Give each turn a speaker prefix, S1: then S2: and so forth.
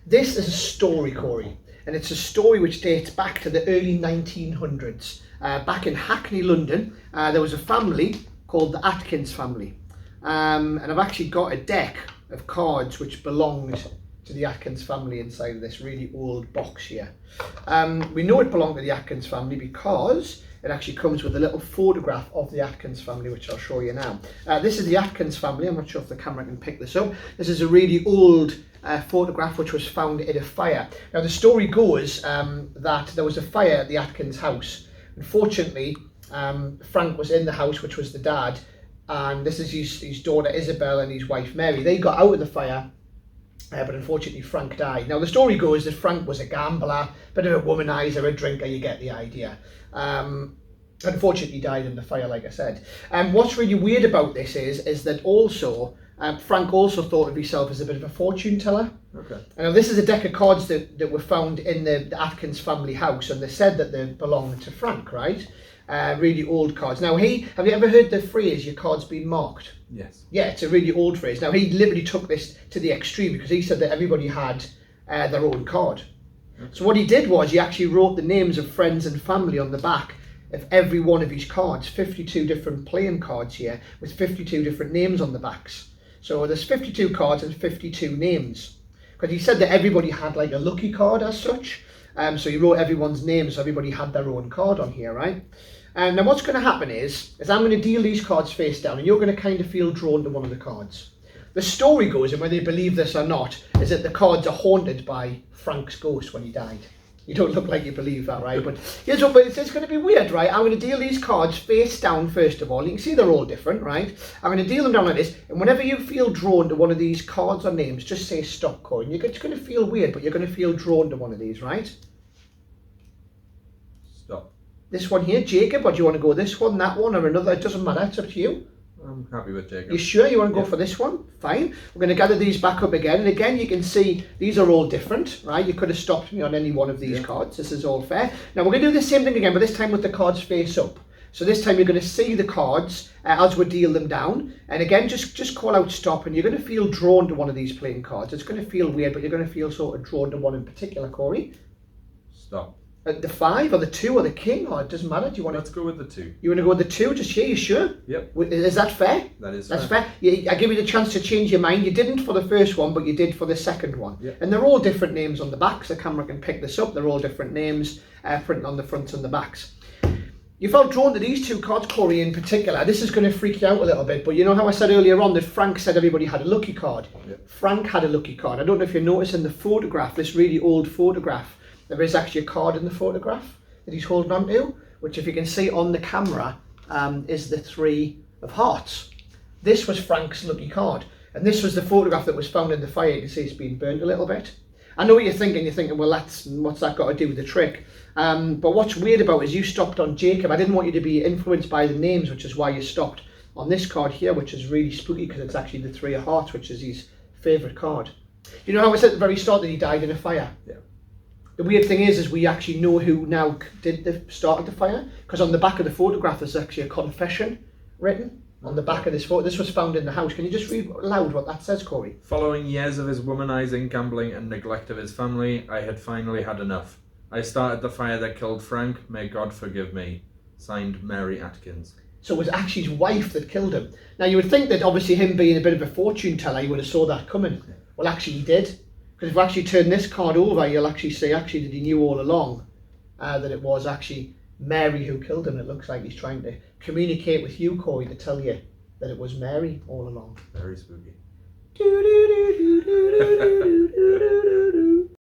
S1: This is a story, Corey, and it's a story which dates back to the early 1900s. Back in Hackney, London, there was a family called the Atkins family. And I've actually got a deck of cards which belonged to the Atkins family inside of this really old box here. We know it belonged to the Atkins family because it actually comes with a little photograph of the Atkins family, which I'll show you now. This is the Atkins family. I'm not sure if the camera can pick this up. This is a really old photograph which was found in a fire. Now the story goes that there was a fire at the Atkins house. Unfortunately, Frank was in the house, which was the dad, and this is his daughter Isabel and his wife Mary. They got out of the fire, but unfortunately Frank died. Now the story goes that Frank was a gambler, bit of a womanizer, a drinker, you get the idea. Unfortunately died in the fire, like I said. What's really weird about this is that also Frank also thought of himself as a bit of a fortune teller.
S2: Okay.
S1: Now this is a deck of cards that were found in the Atkins family house, and they said that they belonged to Frank, right? Really old cards. Now have you ever heard the phrase, your card's been marked?
S2: Yes.
S1: Yeah, it's a really old phrase. Now he literally took this to the extreme because he said that everybody had their own card. Okay. So what he did was he actually wrote the names of friends and family on the back of every one of his cards. 52 different playing cards here with 52 different names on the backs. So there's 52 cards and 52 names. Because he said that everybody had like a lucky card as such. So he wrote everyone's name so everybody had their own card on here, right? And now what's going to happen is I'm going to deal these cards face down and you're going to kind of feel drawn to one of the cards. The story goes, and whether you believe this or not, is that the cards are haunted by Frank's ghost when he died. You don't look like you believe that, right? But here's what, it's going to be weird, right? I'm going to deal these cards face down first of all. You can see they're all different, right? I'm going to deal them down like this, and whenever you feel drawn to one of these cards or names, just say stop, Corey. You're just going to feel weird, but you're going to feel drawn to one of these, right?
S2: Stop.
S1: This one here, Jacob, or do you want to go this one, that one, or another? It doesn't matter, it's up to you.
S2: I'm happy with Jacob.
S1: You sure you want to go for this one? Fine. We're going to gather these back up again. And again, you can see these are all different, right? You could have stopped me on any one of these cards. This is all fair. Now, we're going to do the same thing again, but this time with the cards face up. So this time you're going to see the cards as we deal them down. And again, just call out stop, and you're going to feel drawn to one of these playing cards. It's going to feel weird, but you're going to feel sort of drawn to one in particular, Corey.
S2: Stop.
S1: The 5 or the 2 or the king, or it doesn't matter. Do you want
S2: Let's go with the 2.
S1: You want to go with the 2 just here? You sure?
S2: Yep.
S1: Is that fair?
S2: That's
S1: fair. I give you the chance to change your mind. You didn't for the first one, but you did for the second one.
S2: Yep.
S1: And they're all different names on the backs. The camera can pick this up. They're all different names printed on the fronts and the backs. You felt drawn to these 2 cards, Corey, in particular. This is going to freak you out a little bit, but you know how I said earlier on that Frank said everybody had a lucky card?
S2: Yep.
S1: Frank had a lucky card. I don't know if you notice in the photograph, this really old photograph, there is actually a card in the photograph that he's holding on to, which if you can see on the camera is the 3 of hearts. This was Frank's lucky card, and this was the photograph that was found in the fire. You can see it's been burnt a little bit. I know what you're thinking, well, what's that got to do with the trick? But what's weird about it is you stopped on Jacob. I didn't want you to be influenced by the names, which is why you stopped on this card here, which is really spooky because it's actually the 3 of hearts, which is his favourite card. You know how I said at the very start that he died in a fire? Yeah. The weird thing is we actually know who now started the fire, because on the back of the photograph there's actually a confession written on the back of this photo. This was found in the house. Can you just read loud what that says, Corey?
S2: Following years of his womanizing, gambling and neglect of his family, I had finally had enough. I started the fire that killed Frank. May God forgive me. Signed, Mary Atkins.
S1: So it was actually his wife that killed him. Now you would think that obviously him being a bit of a fortune teller, he would have saw that coming. Yeah. Well, actually he did. Because if we actually turn this card over, you'll actually see that he knew all along that it was actually Mary who killed him. It looks like he's trying to communicate with you, Corey, to tell you that it was Mary all along.
S2: Very spooky.